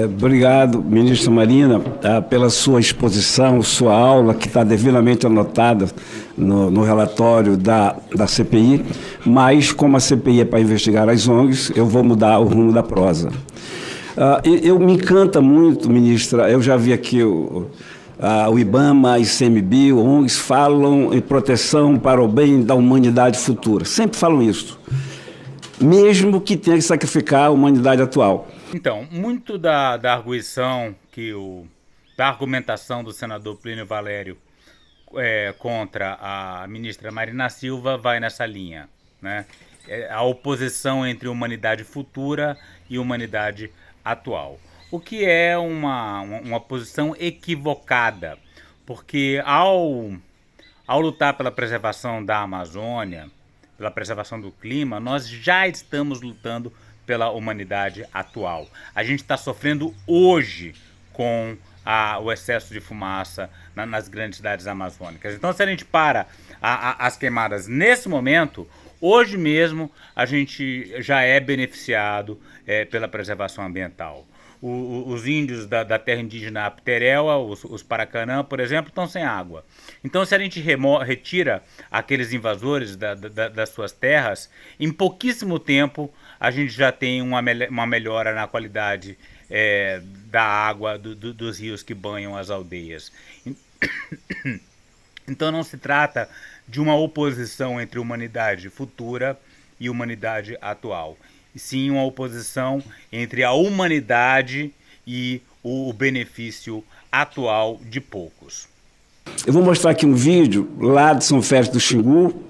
Obrigado, ministra Marina, pela sua exposição, sua aula, que está devidamente anotada no relatório da CPI, mas como a CPI é para investigar as ONGs, eu vou mudar o rumo da prosa. Me encanta muito, ministra, eu já vi aqui o IBAMA, a ICMBio, ONGs falam em proteção para o bem da humanidade futura, sempre falam isso, mesmo que tenha que sacrificar a humanidade atual. Então, muito da arguição, da argumentação do senador Plínio Valério contra a ministra Marina Silva vai nessa linha, né? A oposição entre humanidade futura e humanidade atual. O que é uma posição equivocada, porque ao lutar pela preservação da Amazônia, pela preservação do clima, nós já estamos lutando pela humanidade atual. A gente está sofrendo hoje com o excesso de fumaça nas grandes cidades amazônicas. Então, se a gente para as queimadas nesse momento, hoje mesmo a gente já é beneficiado pela preservação ambiental. Os índios da terra indígena Apteréua, os Paracanã, por exemplo, estão sem água. Então, se a gente retira aqueles invasores das suas terras, em pouquíssimo tempo a gente já tem uma melhora na qualidade da água dos rios que banham as aldeias. Então não se trata de uma oposição entre humanidade futura e humanidade atual, e sim uma oposição entre a humanidade e o benefício atual de poucos. Eu vou mostrar aqui um vídeo lá de São Félix do Xingu,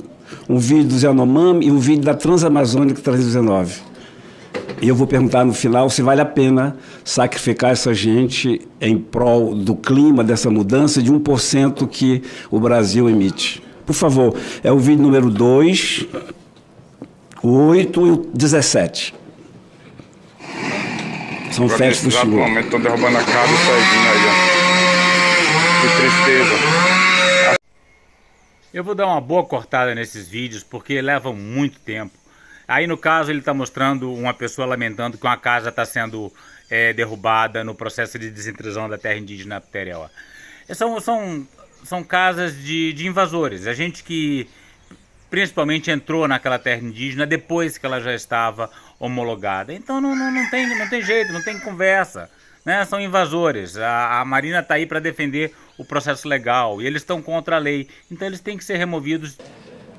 um vídeo do Yanomami e um vídeo da Transamazônica 319. E eu vou perguntar no final se vale a pena sacrificar essa gente em prol do clima, dessa mudança de 1% que o Brasil emite. Por favor, é o vídeo número 2, o 8 e o 17. São Félix do Xingu. Atualmente estão derrubando a casa e saindo aí, ó. Que tristeza. Eu vou dar uma boa cortada nesses vídeos porque levam muito tempo. Aí, no caso, ele está mostrando uma pessoa lamentando que uma casa está sendo derrubada no processo de desintrusão da terra indígena Apteréua. São casas de invasores, a gente que principalmente entrou naquela terra indígena depois que ela já estava homologada. Então não tem jeito, não tem conversa, né? São invasores, a Marina está aí para defender o processo legal e eles estão contra a lei, então eles têm que ser removidos.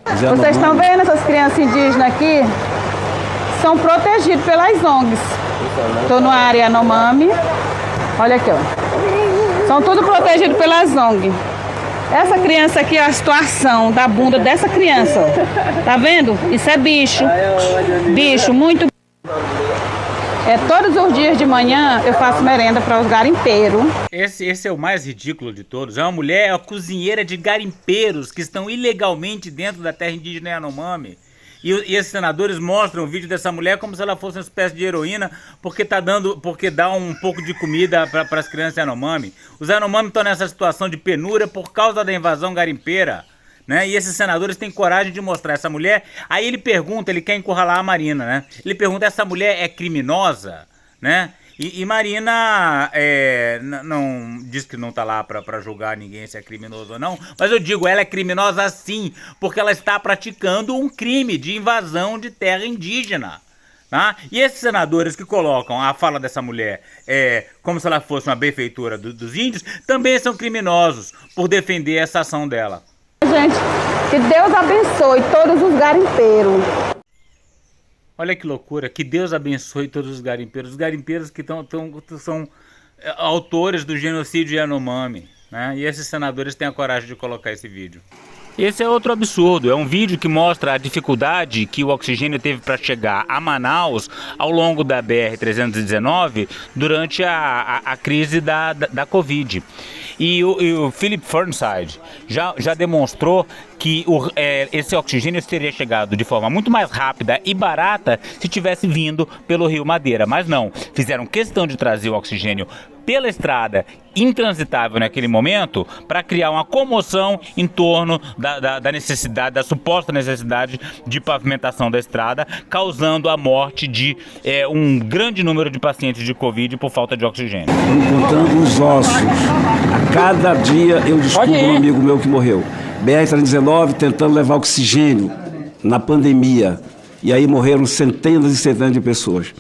Vocês estão vendo essas crianças indígenas aqui? São protegidos pelas ONGs. Estou na área Yanomami. Olha aqui, ó. São tudo protegidos pelas ONGs. Essa criança aqui é a situação da bunda dessa criança, ó. Tá vendo? Isso é bicho. Bicho, muito. Todos os dias de manhã eu faço merenda para os garimpeiros. Esse é o mais ridículo de todos. É uma mulher, uma cozinheira de garimpeiros que estão ilegalmente dentro da terra indígena Yanomami. E esses senadores mostram o vídeo dessa mulher como se ela fosse uma espécie de heroína porque dá um pouco de comida para as crianças Yanomami. Os Yanomami estão nessa situação de penúria por causa da invasão garimpeira, né? E esses senadores têm coragem de mostrar essa mulher. Aí ele quer encurralar a Marina, né? Ele pergunta, essa mulher é criminosa, né? E Marina não diz que não está lá para julgar ninguém se é criminoso ou não, mas eu digo, ela é criminosa sim, porque ela está praticando um crime de invasão de terra indígena. Tá? E esses senadores que colocam a fala dessa mulher como se ela fosse uma benfeitora dos índios, também são criminosos por defender essa ação dela. Gente, que Deus abençoe todos os garimpeiros. Olha que loucura, que Deus abençoe todos os garimpeiros que são autores do genocídio Yanomami, né? E esses senadores têm a coragem de colocar esse vídeo. Esse é outro absurdo, é um vídeo que mostra a dificuldade que o oxigênio teve para chegar a Manaus ao longo da BR-319 durante a crise da Covid. E o Philip Fernside já demonstrou que esse oxigênio teria chegado de forma muito mais rápida e barata se tivesse vindo pelo Rio Madeira, mas não, fizeram questão de trazer o oxigênio pela estrada intransitável naquele momento para criar uma comoção em torno da necessidade, da suposta necessidade de pavimentação da estrada, causando a morte de um grande número de pacientes de Covid por falta de oxigênio. Contando os ossos. A cada dia eu descubro um amigo meu que morreu. BR-319 tentando levar oxigênio na pandemia. E aí morreram centenas e centenas de pessoas.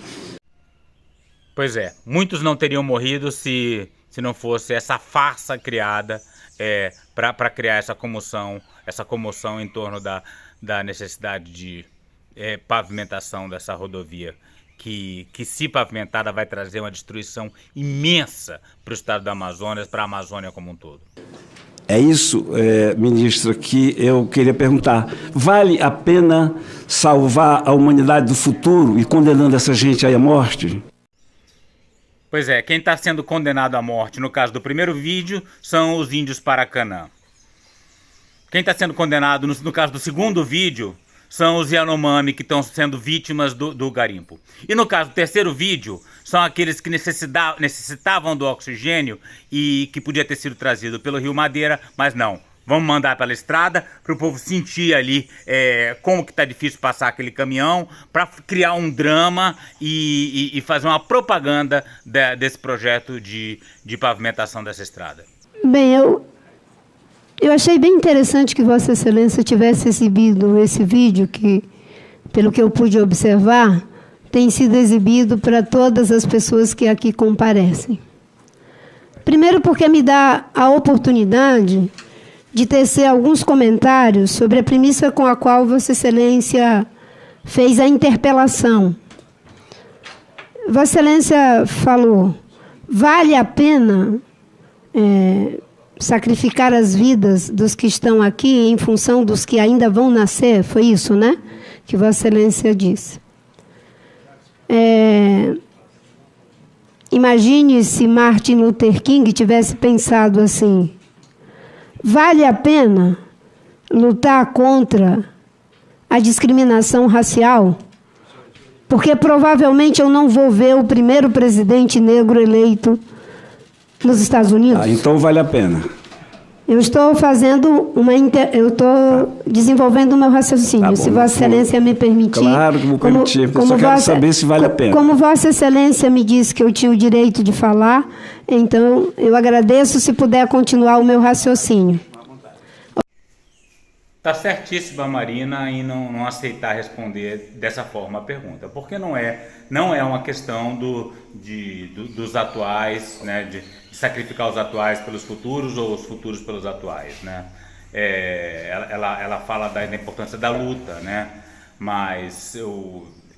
Pois é, muitos não teriam morrido se não fosse essa farsa criada para criar essa comoção em torno da necessidade de pavimentação dessa rodovia, que se pavimentada vai trazer uma destruição imensa para o estado do Amazonas, para a Amazônia como um todo. É isso, ministra, que eu queria perguntar. Vale a pena salvar a humanidade do futuro e condenando essa gente aí à morte? Pois é, quem está sendo condenado à morte, no caso do primeiro vídeo, são os índios Paracanã. Quem está sendo condenado, no caso do segundo vídeo, são os Yanomami que estão sendo vítimas do garimpo. E no caso do terceiro vídeo, são aqueles que necessitavam do oxigênio e que podia ter sido trazido pelo Rio Madeira, mas não. Vamos mandar pela estrada para o povo sentir ali como que está difícil passar aquele caminhão, para criar um drama e fazer uma propaganda desse projeto de pavimentação dessa estrada. Bem, eu achei bem interessante que Vossa Excelência tivesse exibido esse vídeo que, pelo que eu pude observar, tem sido exibido para todas as pessoas que aqui comparecem. Primeiro porque me dá a oportunidade de tecer alguns comentários sobre a premissa com a qual Vossa Excelência fez a interpelação. Vossa Excelência falou, vale a pena sacrificar as vidas dos que estão aqui em função dos que ainda vão nascer? Foi isso, né? Que Vossa Excelência disse. Imagine se Martin Luther King tivesse pensado assim, vale a pena lutar contra a discriminação racial? Porque provavelmente eu não vou ver o primeiro presidente negro eleito nos Estados Unidos. Então vale a pena. Eu estou desenvolvendo o meu raciocínio, tá, se Vossa Excelência me permitir. Claro que vou permitir, eu só quero saber se vale a pena. Como Vossa Excelência me disse que eu tinha o direito de falar, então eu agradeço se puder continuar o meu raciocínio. Está certíssima, Marina, em não aceitar responder dessa forma a pergunta, porque não é uma questão dos atuais, né, de sacrificar os atuais pelos futuros ou os futuros pelos atuais, né? Ela fala da importância da luta, né? Mas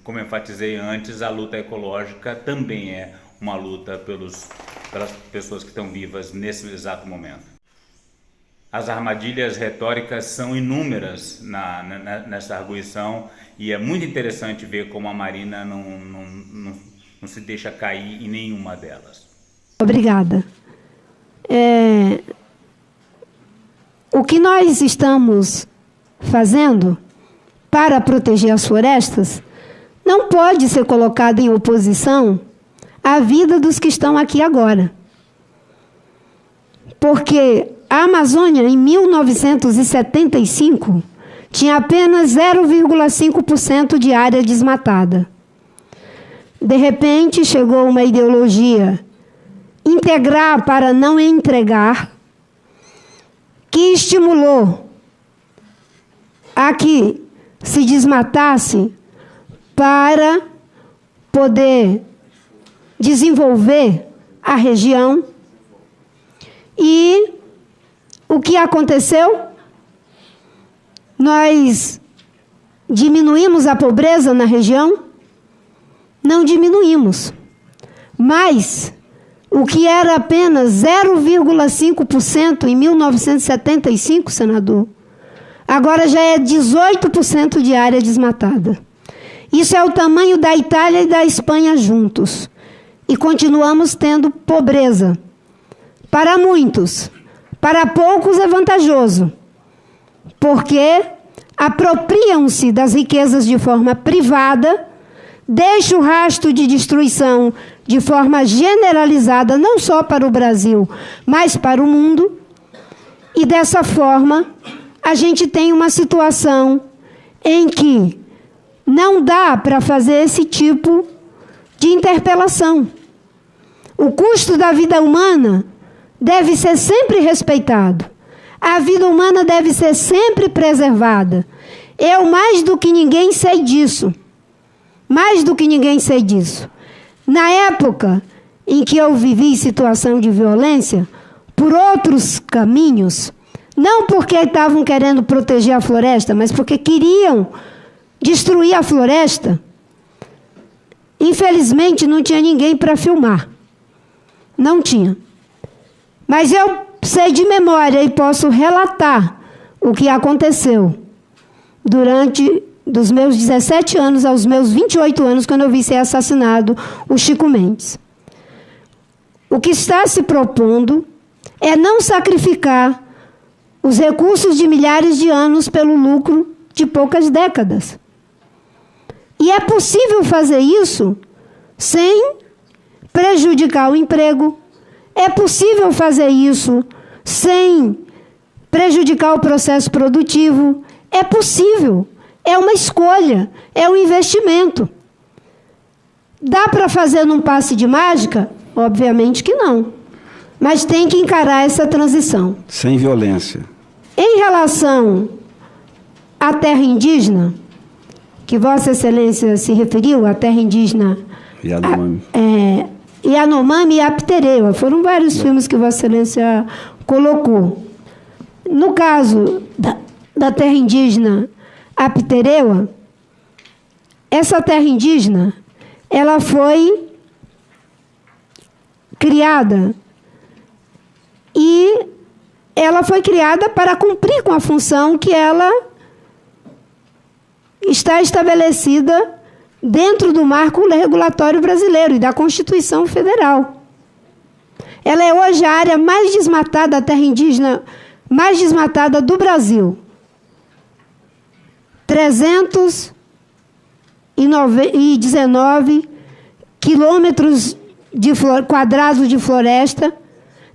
como eu enfatizei antes, a luta ecológica também é uma luta pelas pessoas que estão vivas nesse exato momento. As armadilhas retóricas são inúmeras nessa arguição e é muito interessante ver como a Marina não se deixa cair em nenhuma delas. Obrigada. O que nós estamos fazendo para proteger as florestas não pode ser colocado em oposição à vida dos que estão aqui agora. Porque a Amazônia, em 1975, tinha apenas 0,5% de área desmatada. De repente, chegou uma ideologia integrar para não entregar, que estimulou a que se desmatasse para poder desenvolver a região. E o que aconteceu? Nós diminuímos a pobreza na região? Não diminuímos. Mas o que era apenas 0,5% em 1975, senador, agora já é 18% de área desmatada. Isso é o tamanho da Itália e da Espanha juntos. E continuamos tendo pobreza. Para muitos, para poucos é vantajoso, porque apropriam-se das riquezas de forma privada, deixam o rastro de destruição de forma generalizada, não só para o Brasil, mas para o mundo. E dessa forma, a gente tem uma situação em que não dá para fazer esse tipo de interpelação. O custo da vida humana deve ser sempre respeitado. A vida humana deve ser sempre preservada. Eu, mais do que ninguém, sei disso. Mais do que ninguém sei disso. Na época em que eu vivi situação de violência, por outros caminhos, não porque estavam querendo proteger a floresta, mas porque queriam destruir a floresta, infelizmente não tinha ninguém para filmar. Não tinha. Mas eu sei de memória e posso relatar o que aconteceu durante dos meus 17 anos aos meus 28 anos, quando eu vi ser assassinado o Chico Mendes. O que está se propondo é não sacrificar os recursos de milhares de anos pelo lucro de poucas décadas. E é possível fazer isso sem prejudicar o emprego. É possível fazer isso sem prejudicar o processo produtivo. É possível. É uma escolha. É um investimento. Dá para fazer num passe de mágica? Obviamente que não. Mas tem que encarar essa transição. Sem violência. Em relação à terra indígena, que Vossa Excelência se referiu, a terra indígena Yanomami. Yanomami e Apitereua. Foram vários filmes que Vossa Excelência colocou. No caso da terra indígena Apitereua, essa terra indígena, ela foi criada e ela foi criada para cumprir com a função que ela está estabelecida dentro do marco regulatório brasileiro e da Constituição Federal. Ela é hoje a área mais desmatada, a terra indígena mais desmatada do Brasil. 319 quilômetros quadrados de floresta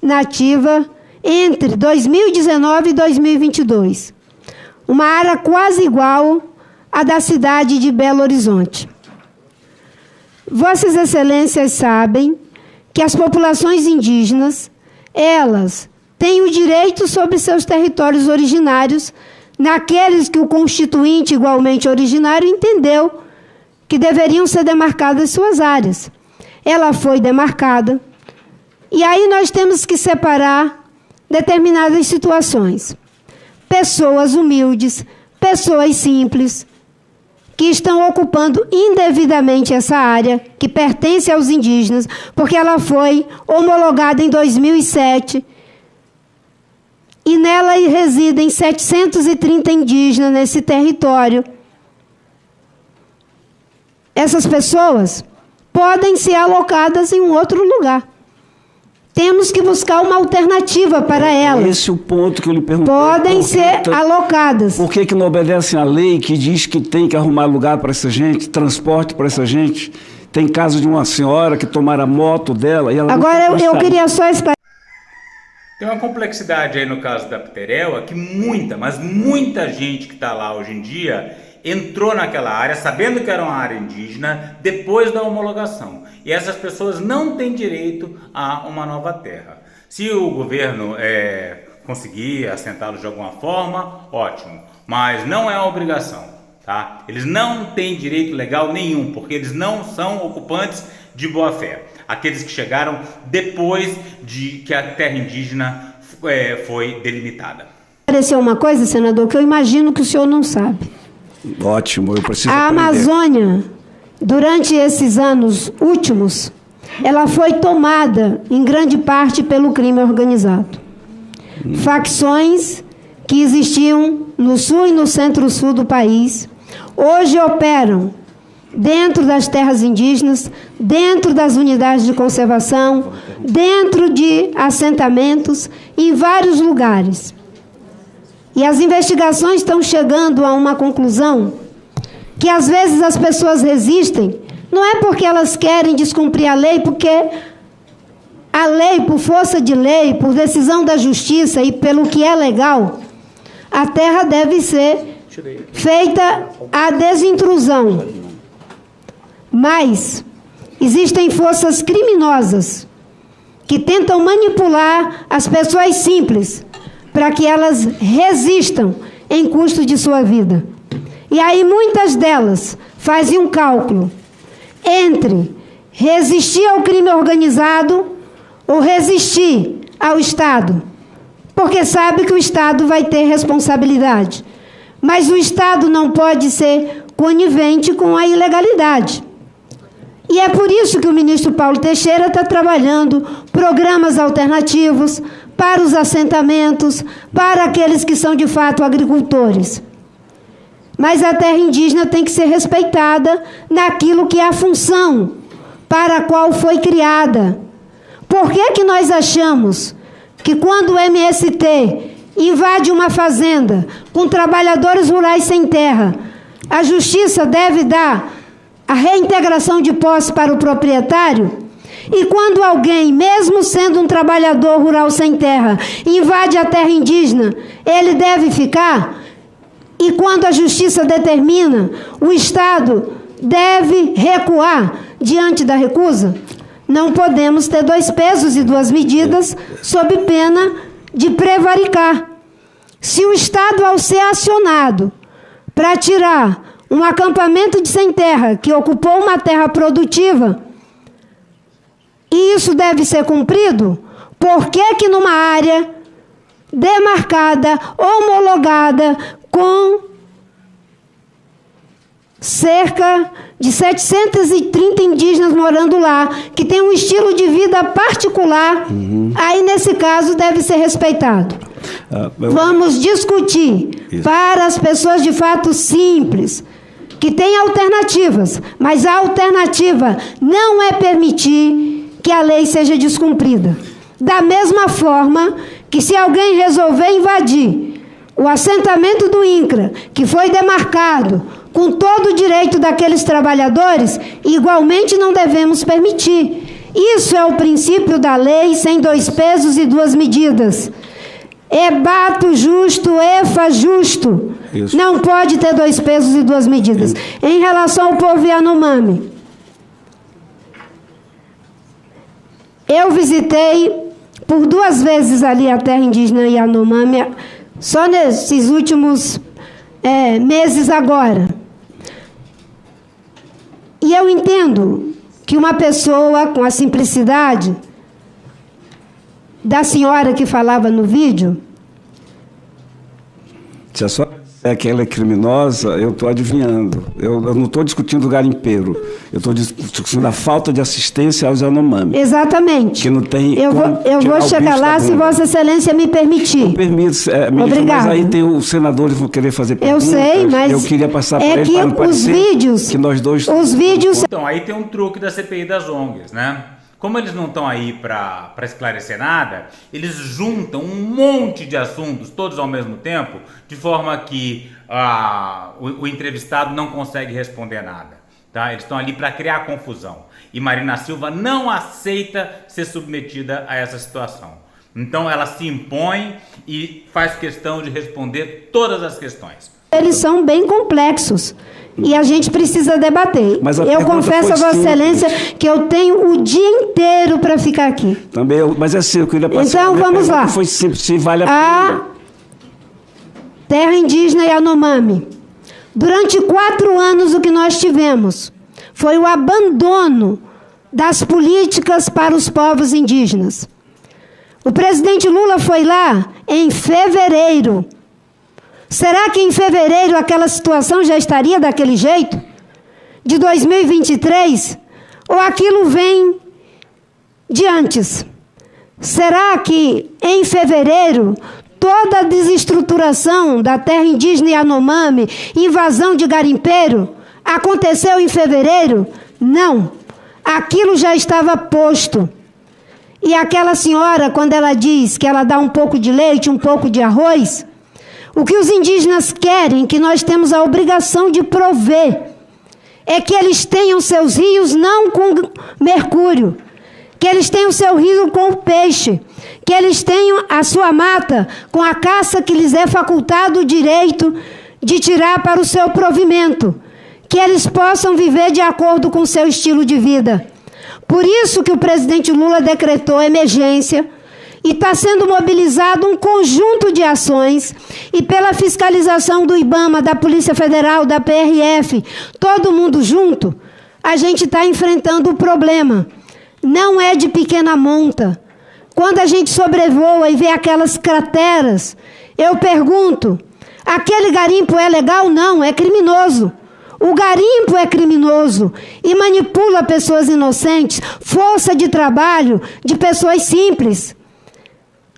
nativa entre 2019 e 2022. Uma área quase igual à da cidade de Belo Horizonte. Vossas Excelências sabem que as populações indígenas, elas têm o direito sobre seus territórios originários, naqueles que o Constituinte, igualmente originário, entendeu que deveriam ser demarcadas suas áreas. Ela foi demarcada. E aí nós temos que separar determinadas situações. Pessoas humildes, pessoas simples, que estão ocupando indevidamente essa área, que pertence aos indígenas, porque ela foi homologada em 2007, e nela residem 730 indígenas nesse território. Essas pessoas podem ser alocadas em um outro lugar. Temos que buscar uma alternativa para elas. Esse é o ponto que eu lhe perguntei. Podem ser alocadas. Por que não obedecem à lei que diz que tem que arrumar lugar para essa gente, transporte para essa gente? Tem caso de uma senhora que tomaram a moto dela e ela... Agora eu queria só esclarecer. Tem uma complexidade aí no caso da Apitereua que muita gente que está lá hoje em dia entrou naquela área sabendo que era uma área indígena depois da homologação. E essas pessoas não têm direito a uma nova terra. Se o governo conseguir assentá-los de alguma forma, ótimo. Mas não é uma obrigação, tá? Eles não têm direito legal nenhum, porque eles não são ocupantes de boa-fé. Aqueles que chegaram depois de que a terra indígena foi delimitada. Apareceu uma coisa, senador, que eu imagino que o senhor não sabe. Ótimo, eu preciso aprender. A Amazônia, durante esses anos últimos, ela foi tomada em grande parte pelo crime organizado. Facções que existiam no sul e no centro-sul do país, hoje operam dentro das terras indígenas, dentro das unidades de conservação, dentro de assentamentos, em vários lugares. E as investigações estão chegando a uma conclusão que às vezes as pessoas resistem Não é porque elas querem descumprir a lei, porque a lei, por força de lei, por decisão da justiça e pelo que é legal, a terra deve ser feita a desintrusão. Mas existem forças criminosas que tentam manipular as pessoas simples para que elas resistam em custo de sua vida. E aí muitas delas fazem um cálculo entre resistir ao crime organizado ou resistir ao Estado, porque sabe que o Estado vai ter responsabilidade. Mas o Estado não pode ser conivente com a ilegalidade. E é por isso que o ministro Paulo Teixeira está trabalhando programas alternativos para os assentamentos, para aqueles que são de fato agricultores. Mas a terra indígena tem que ser respeitada naquilo que é a função para a qual foi criada. Por que nós achamos que quando o MST invade uma fazenda com trabalhadores rurais sem terra, a justiça deve dar a reintegração de posse para o proprietário? E quando alguém, mesmo sendo um trabalhador rural sem terra, invade a terra indígena, ele deve ficar? E quando a justiça determina, o Estado deve recuar diante da recusa? Não podemos ter dois pesos e duas medidas sob pena de prevaricar. Se o Estado, ao ser acionado para tirar um acampamento de sem terra que ocupou uma terra produtiva, e isso deve ser cumprido, por que numa área demarcada, homologada, com cerca de 730 indígenas morando lá, que tem um estilo de vida particular, aí nesse caso deve ser respeitado. Vamos discutir para as pessoas de fato simples, que têm alternativas, mas a alternativa não é permitir que a lei seja descumprida. Da mesma forma que se alguém resolver invadir o assentamento do INCRA, que foi demarcado com todo o direito daqueles trabalhadores, igualmente não devemos permitir. Isso é o princípio da lei, sem dois pesos e duas medidas. Ebato justo, EFA justo. Isso. Não pode ter dois pesos e duas medidas. Em relação ao povo Yanomami, eu visitei por 2 vezes ali a terra indígena Yanomami, só nesses últimos meses agora. E eu entendo que uma pessoa com a simplicidade da senhora que falava no vídeo... Se a senhora é que ela é criminosa, eu estou adivinhando. Eu não estou discutindo o garimpeiro. Eu estou discutindo a falta de assistência aos Yanomami. Exatamente. Que não tem. Eu vou chegar lá, se Vossa Excelência me permitir. Eu permito, ministro, mas aí tem os senadores que vão querer fazer perguntas. Eu sei, mas eu queria passar para ele para não parecer vídeos, que nós dois... Os vídeos... Então, aí tem um truque da CPI das ONGs, né? Como eles não estão aí para esclarecer nada, eles juntam um monte de assuntos, todos ao mesmo tempo, de forma que o entrevistado não consegue responder nada. Tá? Eles estão ali para criar confusão. E Marina Silva não aceita ser submetida a essa situação. Então ela se impõe e faz questão de responder todas as questões. Eles são bem complexos. E a gente precisa debater. Eu confesso a Vossa Excelência que eu tenho o dia inteiro para ficar aqui. Também, mas é assim, eu queria passar... Então, vamos lá. Foi simples, se vale a pena. Terra indígena Yanomami. Durante 4 anos, o que nós tivemos foi o abandono das políticas para os povos indígenas. O presidente Lula foi lá em fevereiro. Será que em fevereiro aquela situação já estaria daquele jeito? De 2023? Ou aquilo vem de antes? Será que em fevereiro toda a desestruturação da terra indígena Yanomami, invasão de garimpeiro, aconteceu em fevereiro? Não. Aquilo já estava posto. E aquela senhora, quando ela diz que ela dá um pouco de leite, um pouco de arroz... O que os indígenas querem, que nós temos a obrigação de prover, é que eles tenham seus rios não com mercúrio, que eles tenham seu rio com peixe, que eles tenham a sua mata com a caça que lhes é facultado o direito de tirar para o seu provimento, que eles possam viver de acordo com o seu estilo de vida. Por isso que o presidente Lula decretou emergência e está sendo mobilizado um conjunto de ações e pela fiscalização do IBAMA, da Polícia Federal, da PRF, todo mundo junto, a gente está enfrentando o problema. Não é de pequena monta. Quando a gente sobrevoa e vê aquelas crateras, eu pergunto, aquele garimpo é legal? Não, é criminoso. O garimpo é criminoso e manipula pessoas inocentes, força de trabalho de pessoas simples.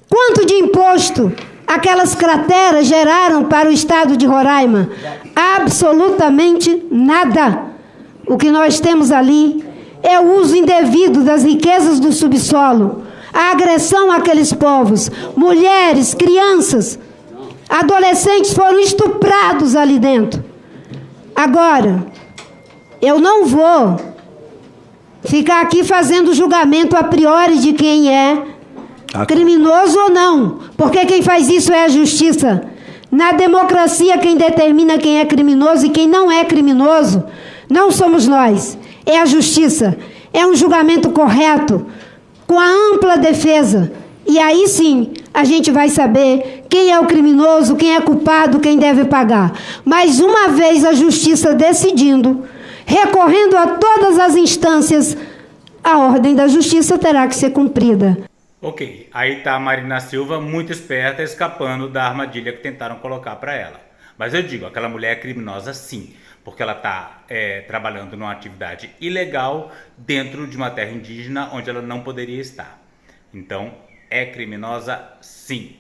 Quanto de imposto aquelas crateras geraram para o estado de Roraima? Absolutamente nada. O que nós temos ali é o uso indevido das riquezas do subsolo, a agressão àqueles povos, mulheres, crianças, adolescentes foram estuprados ali dentro. Agora, eu não vou ficar aqui fazendo julgamento a priori de quem é criminoso ou não, porque quem faz isso é a justiça. Na democracia, quem determina quem é criminoso e quem não é criminoso não somos nós, é a justiça. É um julgamento correto, com a ampla defesa. E aí sim, a gente vai saber quem é o criminoso, quem é culpado, quem deve pagar. Mas uma vez a justiça decidindo, recorrendo a todas as instâncias, a ordem da justiça terá que ser cumprida. Ok, aí está a Marina Silva muito esperta, escapando da armadilha que tentaram colocar para ela. Mas eu digo, aquela mulher é criminosa sim, porque ela está trabalhando numa atividade ilegal dentro de uma terra indígena onde ela não poderia estar. Então, é criminosa sim.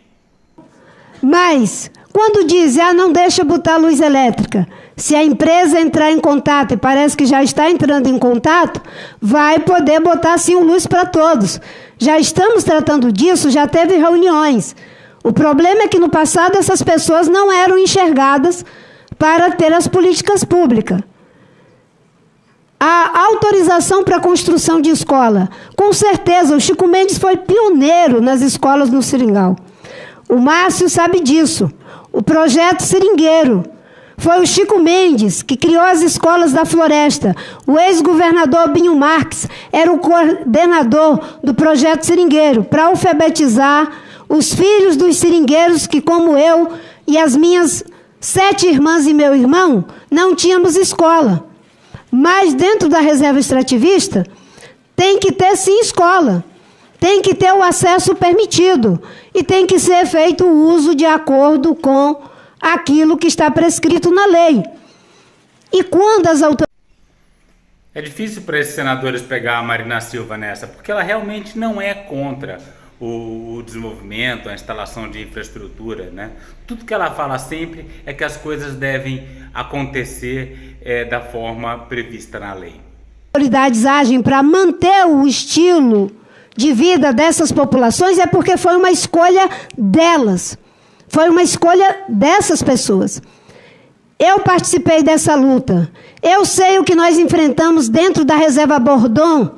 Mas, quando diz, não deixa botar luz elétrica, se a empresa entrar em contato, e parece que já está entrando em contato, vai poder botar sim luz para todos. Já estamos tratando disso, já teve reuniões. O problema é que no passado essas pessoas não eram enxergadas para ter as políticas públicas. A autorização para a construção de escola. Com certeza, o Chico Mendes foi pioneiro nas escolas no Seringal. O Márcio sabe disso. O projeto Seringueiro. Foi o Chico Mendes que criou as escolas da floresta. O ex-governador Binho Marques era o coordenador do projeto Seringueiro, para alfabetizar os filhos dos seringueiros que, como eu e as minhas 7 irmãs e meu irmão, não tínhamos escola. Mas dentro da reserva extrativista, tem que ter sim escola. Tem que ter o acesso permitido. E tem que ser feito o uso de acordo com aquilo que está prescrito na lei. E quando as autoridades... É difícil para esses senadores pegar a Marina Silva nessa, porque ela realmente não é contra o desenvolvimento, a instalação de infraestrutura, né? Tudo que ela fala sempre é que as coisas devem acontecer da forma prevista na lei. As autoridades agem para manter o estilo de vida dessas populações é porque foi uma escolha delas. Foi uma escolha dessas pessoas. Eu participei dessa luta. Eu sei o que nós enfrentamos dentro da reserva Bordon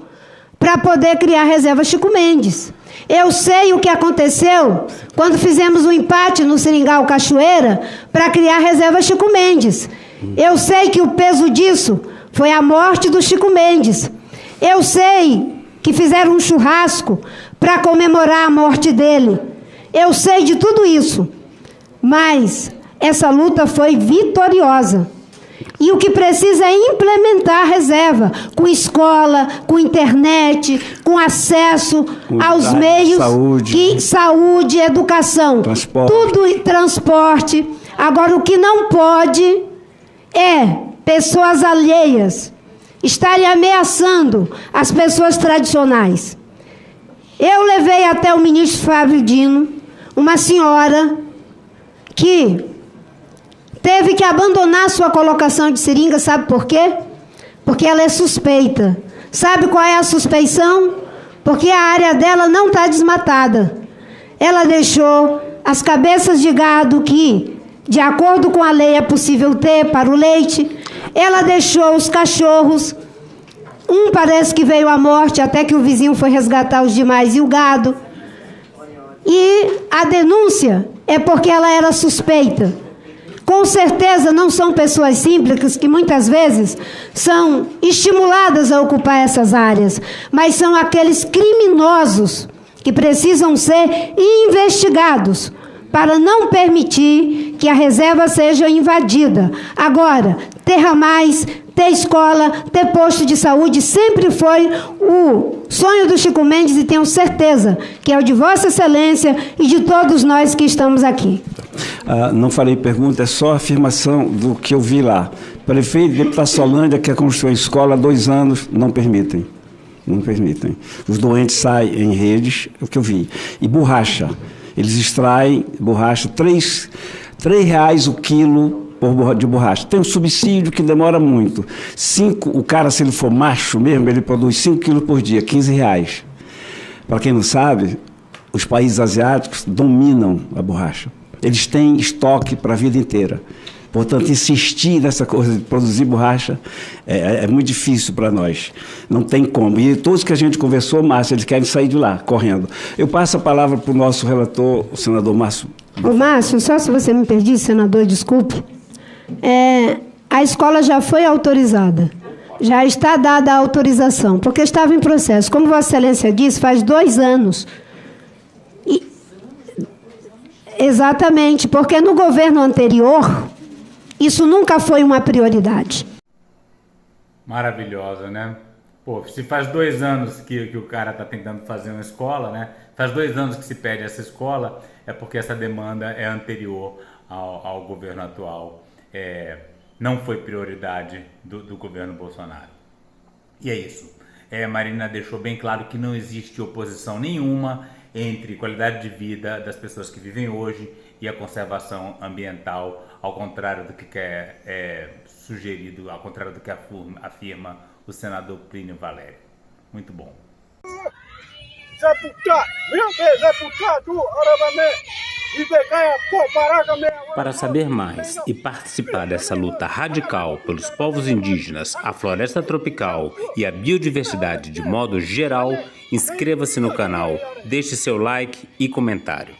para poder criar a reserva Chico Mendes. Eu sei o que aconteceu quando fizemos um empate no Seringal Cachoeira para criar a reserva Chico Mendes. Eu sei que o peso disso foi a morte do Chico Mendes. Eu sei que fizeram um churrasco para comemorar a morte dele. Eu sei de tudo isso. Mas essa luta foi vitoriosa. E o que precisa é implementar a reserva, com escola, com internet, com acesso aos meios, saúde, educação, tudo em transporte. Agora, o que não pode é pessoas alheias estarem ameaçando as pessoas tradicionais. Eu levei até o ministro Flávio Dino uma senhora que teve que abandonar sua colocação de seringa, sabe por quê? Porque ela é suspeita. Sabe qual é a suspeição? Porque a área dela não está desmatada. Ela deixou as cabeças de gado que, de acordo com a lei, é possível ter para o leite. Ela deixou os cachorros, um parece que veio à morte, até que o vizinho foi resgatar os demais, e o gado. E a denúncia é porque ela era suspeita. Com certeza não são pessoas simples que muitas vezes são estimuladas a ocupar essas áreas, mas são aqueles criminosos que precisam ser investigados para não permitir que a reserva seja invadida. Agora, ter ramais, ter escola, ter posto de saúde sempre foi o sonho do Chico Mendes, e tenho certeza que é o de Vossa Excelência e de todos nós que estamos aqui. Não farei pergunta, é só afirmação do que eu vi lá. Prefeito de Passolândia quer construir escola há 2 anos, não permitem. Não permitem. Os doentes saem em redes, é o que eu vi. E borracha. Eles extraem borracha, R$3 o quilo de borracha. Tem um subsídio que demora muito. O cara, se ele for macho mesmo, ele produz 5 quilos por dia, R$15. Para quem não sabe, os países asiáticos dominam a borracha. Eles têm estoque para a vida inteira. Portanto, insistir nessa coisa de produzir borracha é muito difícil para nós. Não tem como. E todos que a gente conversou, Márcio, eles querem sair de lá, correndo. Eu passo a palavra para o nosso relator, o senador Márcio. Ô, Márcio, só se você me perdi, senador, desculpe. A escola já foi autorizada. Já está dada a autorização, porque estava em processo. Como Vossa Excelência disse, faz 2 anos. Exatamente, porque no governo anterior, isso nunca foi uma prioridade. Maravilhosa, né? Pô, se faz 2 anos que o cara está tentando fazer uma escola, né? Faz 2 anos que se pede essa escola, é porque essa demanda é anterior ao governo atual. Não foi prioridade do governo Bolsonaro. E é isso. Marina deixou bem claro que não existe oposição nenhuma entre qualidade de vida das pessoas que vivem hoje e a conservação ambiental, ao contrário do que é sugerido, ao contrário do que afirma o senador Plínio Valério. Muito bom. Para saber mais e participar dessa luta radical pelos povos indígenas, a floresta tropical e a biodiversidade de modo geral, inscreva-se no canal, deixe seu like e comentário.